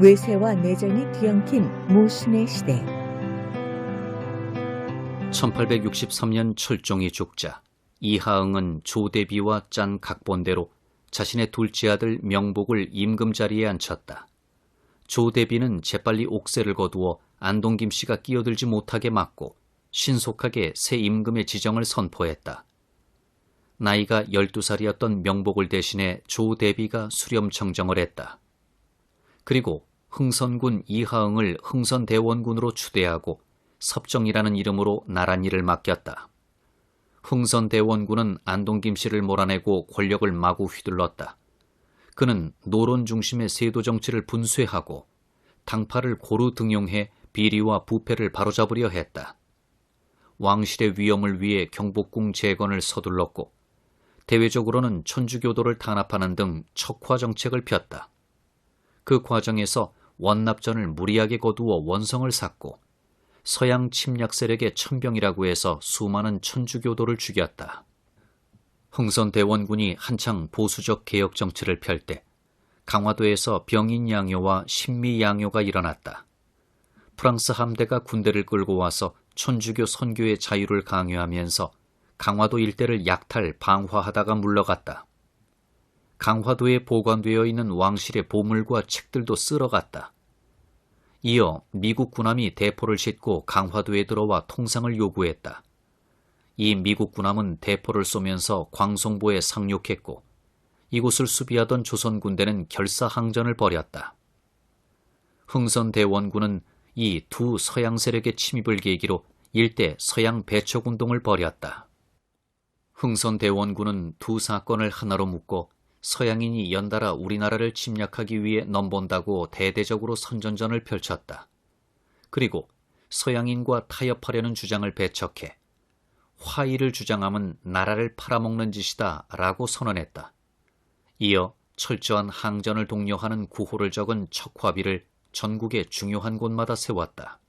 외세와 내전이 뒤엉킨 모신의 시대. 1863년 철종이 죽자 이하응은 조대비와 짠 각본대로 자신의 둘째 아들 명복을 임금 자리에 앉혔다. 조대비는 재빨리 옥새를 거두어 안동 김씨가 끼어들지 못하게 막고 신속하게 새 임금의 지정을 선포했다. 나이가 12살이었던 명복을 대신해 조대비가 수렴청정을 했다. 그리고 흥선군 이하응을 흥선대원군으로 추대하고 섭정이라는 이름으로 나란일을 맡겼다. 흥선대원군은 안동 김씨를 몰아내고 권력을 마구 휘둘렀다. 그는 노론 중심의 세도 정치를 분쇄하고 당파를 고루 등용해 비리와 부패를 바로잡으려 했다. 왕실의 위엄을 위해 경복궁 재건을 서둘렀고 대외적으로는 천주교도를 탄압하는 등 척화 정책을 폈다. 그 과정에서 원납전을 무리하게 거두어 원성을 샀고 서양 침략 세력의 천병이라고 해서 수많은 천주교도를 죽였다. 흥선대원군이 한창 보수적 개혁 정치를 펼 때 강화도에서 병인 양요와 신미 양요가 일어났다. 프랑스 함대가 군대를 끌고 와서 천주교 선교의 자유를 강요하면서 강화도 일대를 약탈, 방화하다가 물러갔다. 강화도에 보관되어 있는 왕실의 보물과 책들도 쓸어갔다. 이어 미국 군함이 대포를 싣고 강화도에 들어와 통상을 요구했다. 이 미국 군함은 대포를 쏘면서 광송보에 상륙했고 이곳을 수비하던 조선 군대는 결사항전을 벌였다. 흥선대원군은 이 두 서양 세력의 침입을 계기로 일대 서양 배척운동을 벌였다. 흥선대원군은 두 사건을 하나로 묶고 서양인이 연달아 우리나라를 침략하기 위해 넘본다고 대대적으로 선전전을 펼쳤다. 그리고 서양인과 타협하려는 주장을 배척해 화의를 주장함은 나라를 팔아먹는 짓이다 라고 선언했다. 이어 철저한 항전을 독려하는 구호를 적은 척화비를 전국의 중요한 곳마다 세웠다.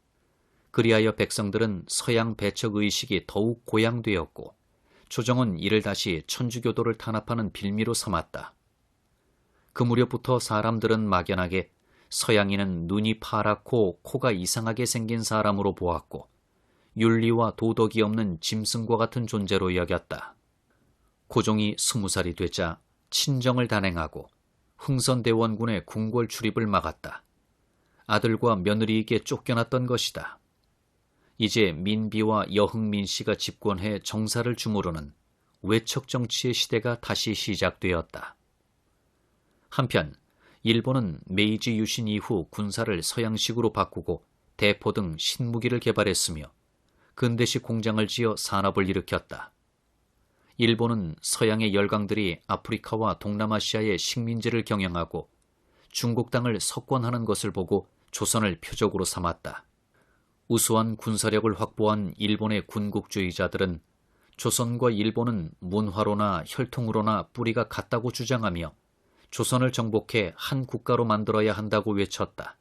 그리하여 백성들은 서양 배척 의식이 더욱 고양되었고 조정은 이를 다시 천주교도를 탄압하는 빌미로 삼았다. 그 무렵부터 사람들은 막연하게 서양인은 눈이 파랗고 코가 이상하게 생긴 사람으로 보았고 윤리와 도덕이 없는 짐승과 같은 존재로 여겼다. 고종이 20살이 되자 친정을 단행하고 흥선대원군의 궁궐 출입을 막았다. 아들과 며느리에게 쫓겨났던 것이다. 이제 민비와 여흥민 씨가 집권해 정사를 주무르는 외척 정치의 시대가 다시 시작되었다. 한편 일본은 메이지 유신 이후 군사를 서양식으로 바꾸고 대포 등 신무기를 개발했으며 근대식 공장을 지어 산업을 일으켰다. 일본은 서양의 열강들이 아프리카와 동남아시아의 식민지를 경영하고 중국 땅을 석권하는 것을 보고 조선을 표적으로 삼았다. 우수한 군사력을 확보한 일본의 군국주의자들은 조선과 일본은 문화로나 혈통으로나 뿌리가 같다고 주장하며 조선을 정복해 한 국가로 만들어야 한다고 외쳤다.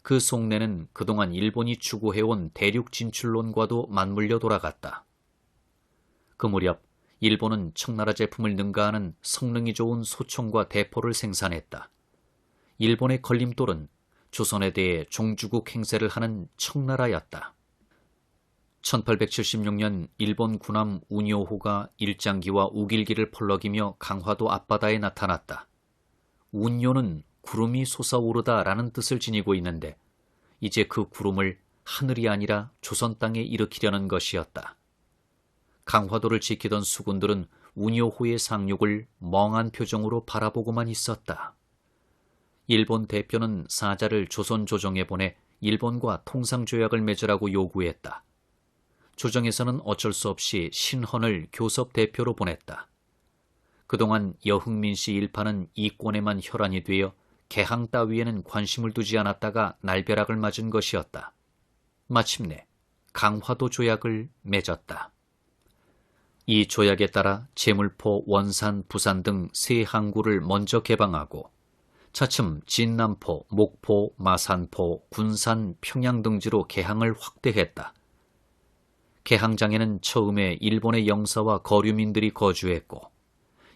그 속내는 그동안 일본이 추구해온 대륙 진출론과도 맞물려 돌아갔다. 그 무렵 일본은 청나라 제품을 능가하는 성능이 좋은 소총과 대포를 생산했다. 일본의 걸림돌은 조선에 대해 종주국 행세를 하는 청나라였다. 1876년 일본 군함 운요호가 일장기와 우길기를 펄럭이며 강화도 앞바다에 나타났다. 운요는 구름이 솟아오르다라는 뜻을 지니고 있는데 이제 그 구름을 하늘이 아니라 조선 땅에 일으키려는 것이었다. 강화도를 지키던 수군들은 운요호의 상륙을 멍한 표정으로 바라보고만 있었다. 일본 대표는 사자를 조선 조정에 보내 일본과 통상조약을 맺으라고 요구했다. 조정에서는 어쩔 수 없이 신헌을 교섭 대표로 보냈다. 그동안 여흥민 씨 일파는 이권에만 혈안이 되어 개항 따위에는 관심을 두지 않았다가 날벼락을 맞은 것이었다. 마침내 강화도 조약을 맺었다. 이 조약에 따라 제물포, 원산, 부산 등 세 항구를 먼저 개방하고 차츰 진남포, 목포, 마산포, 군산, 평양 등지로 개항을 확대했다. 개항장에는 처음에 일본의 영사와 거류민들이 거주했고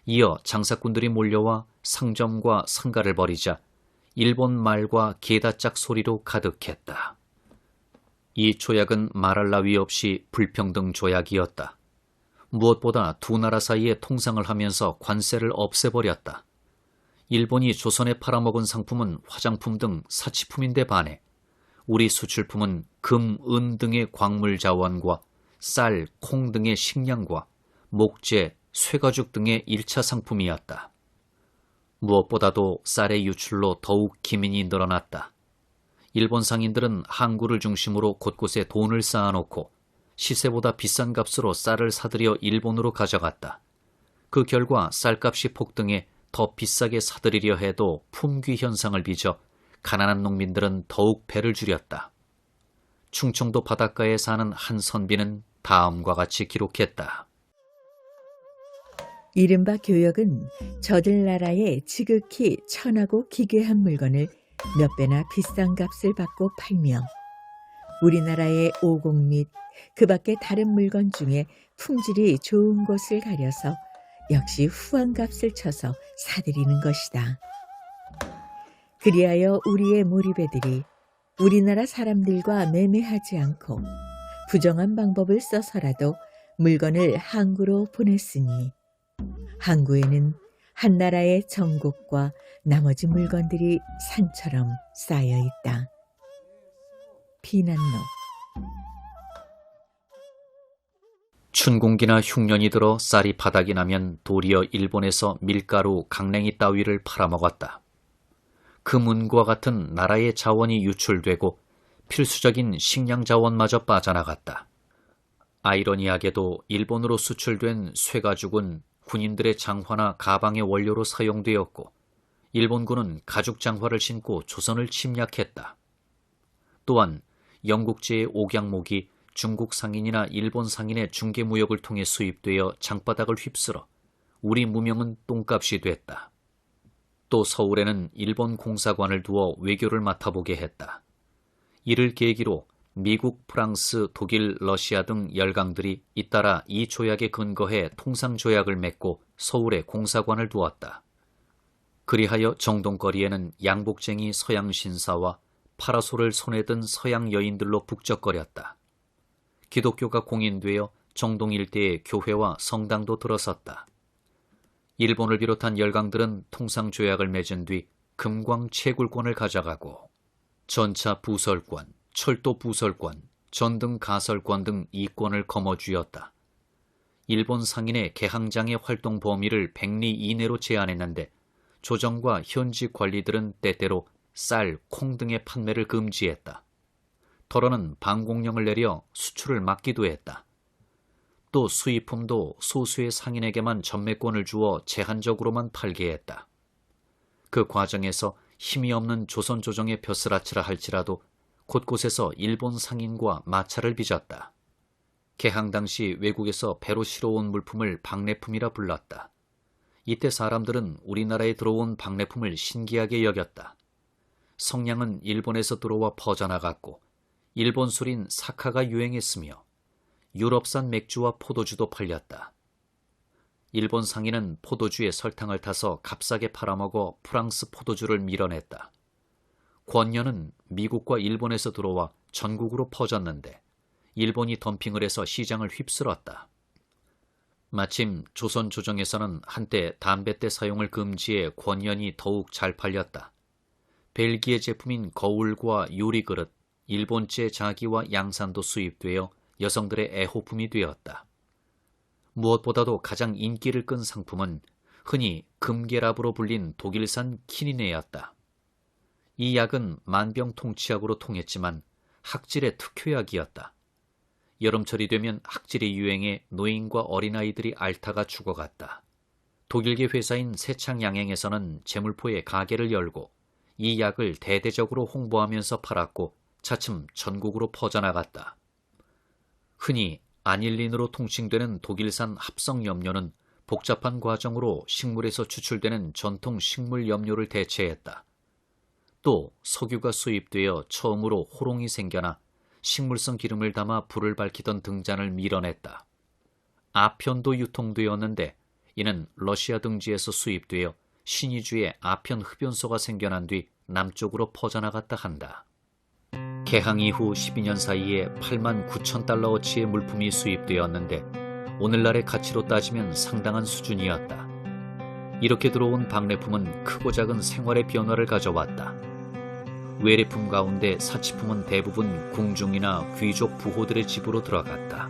이어 장사꾼들이 몰려와 상점과 상가를 벌이자 일본 말과 게다짝 소리로 가득했다. 이 조약은 말할 나위 없이 불평등 조약이었다. 무엇보다 두 나라 사이에 통상을 하면서 관세를 없애버렸다. 일본이 조선에 팔아먹은 상품은 화장품 등 사치품인데 반해 우리 수출품은 금, 은 등의 광물 자원과 쌀, 콩 등의 식량과 목재, 쇠가죽 등의 1차 상품이었다. 무엇보다도 쌀의 유출로 더욱 기민이 늘어났다. 일본 상인들은 항구를 중심으로 곳곳에 돈을 쌓아놓고 시세보다 비싼 값으로 쌀을 사들여 일본으로 가져갔다. 그 결과 쌀값이 폭등해 더 비싸게 사들이려 해도 품귀 현상을 빚어 가난한 농민들은 더욱 배를 줄였다. 충청도 바닷가에 사는 한 선비는 다음과 같이 기록했다. 이른바 교역은 저들 나라에 지극히 천하고 기괴한 물건을 몇 배나 비싼 값을 받고 팔며 우리나라의 오공 및 그 밖의 다른 물건 중에 품질이 좋은 곳을 가려서 역시 후한 값을 쳐서 사들이는 것이다. 그리하여 우리의 몰입애들이 우리나라 사람들과 매매하지 않고 부정한 방법을 써서라도 물건을 항구로 보냈으니 항구에는 한 나라의 정곡과 나머지 물건들이 산처럼 쌓여 있다. 피난로. 춘공기나 흉년이 들어 쌀이 바닥이 나면 도리어 일본에서 밀가루, 강냉이 따위를 팔아먹었다. 금은과 같은 나라의 자원이 유출되고 필수적인 식량 자원마저 빠져나갔다. 아이러니하게도 일본으로 수출된 쇠가죽은 군인들의 장화나 가방의 원료로 사용되었고 일본군은 가죽 장화를 신고 조선을 침략했다. 또한 영국제의 옥양목이 중국 상인이나 일본 상인의 중개무역을 통해 수입되어 장바닥을 휩쓸어 우리 무명은 똥값이 됐다. 또 서울에는 일본 공사관을 두어 외교를 맡아보게 했다. 이를 계기로 미국, 프랑스, 독일, 러시아 등 열강들이 잇따라 이 조약에 근거해 통상조약을 맺고 서울에 공사관을 두었다. 그리하여 정동거리에는 양복쟁이 서양 신사와 파라솔을 손에 든 서양 여인들로 북적거렸다. 기독교가 공인되어 정동 일대의 교회와 성당도 들어섰다. 일본을 비롯한 열강들은 통상조약을 맺은 뒤 금광 채굴권을 가져가고 전차 부설권, 철도 부설권, 전등 가설권 등 이권을 거머쥐었다. 일본 상인의 개항장의 활동 범위를 100리 이내로 제한했는데 조정과 현지 관리들은 때때로 쌀, 콩 등의 판매를 금지했다. 더러는 방공령을 내려 수출을 막기도 했다. 또 수입품도 소수의 상인에게만 전매권을 주어 제한적으로만 팔게 했다. 그 과정에서 힘이 없는 조선 조정의 벼슬아치라 할지라도 곳곳에서 일본 상인과 마찰을 빚었다. 개항 당시 외국에서 배로 실어온 물품을 박내품이라 불렀다. 이때 사람들은 우리나라에 들어온 박내품을 신기하게 여겼다. 성냥은 일본에서 들어와 퍼져나갔고 일본 술인 사카가 유행했으며 유럽산 맥주와 포도주도 팔렸다. 일본 상인은 포도주에 설탕을 타서 값싸게 팔아먹어 프랑스 포도주를 밀어냈다. 권녀는 미국과 일본에서 들어와 전국으로 퍼졌는데 일본이 덤핑을 해서 시장을 휩쓸었다. 마침 조선 조정에서는 한때 담뱃대 사용을 금지해 권연이 더욱 잘 팔렸다. 벨기에 제품인 거울과 유리그릇, 일본제 자기와 양산도 수입되어 여성들의 애호품이 되었다. 무엇보다도 가장 인기를 끈 상품은 흔히 금계랍으로 불린 독일산 키니네였다. 이 약은 만병통치약으로 통했지만 학질의 특효약이었다. 여름철이 되면 학질이 유행해 노인과 어린아이들이 앓다가 죽어갔다. 독일계 회사인 세창양행에서는 제물포에 가게를 열고 이 약을 대대적으로 홍보하면서 팔았고 차츰 전국으로 퍼져나갔다. 흔히 아닐린으로 통칭되는 독일산 합성염료는 복잡한 과정으로 식물에서 추출되는 전통 식물 염료를 대체했다. 또 석유가 수입되어 처음으로 호롱이 생겨나 식물성 기름을 담아 불을 밝히던 등잔을 밀어냈다. 아편도 유통되었는데 이는 러시아 등지에서 수입되어 신의주의 아편 흡연소가 생겨난 뒤 남쪽으로 퍼져나갔다 한다. 개항 이후 12년 사이에 8만 9천 달러어치의 물품이 수입되었는데 오늘날의 가치로 따지면 상당한 수준이었다. 이렇게 들어온 박례품은 크고 작은 생활의 변화를 가져왔다. 외래품 가운데 사치품은 대부분 궁중이나 귀족 부호들의 집으로 들어갔다.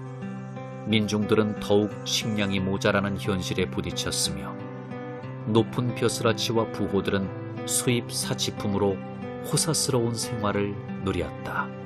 민중들은 더욱 식량이 모자라는 현실에 부딪혔으며 높은 벼슬아치와 부호들은 수입 사치품으로 호사스러운 생활을 누렸다.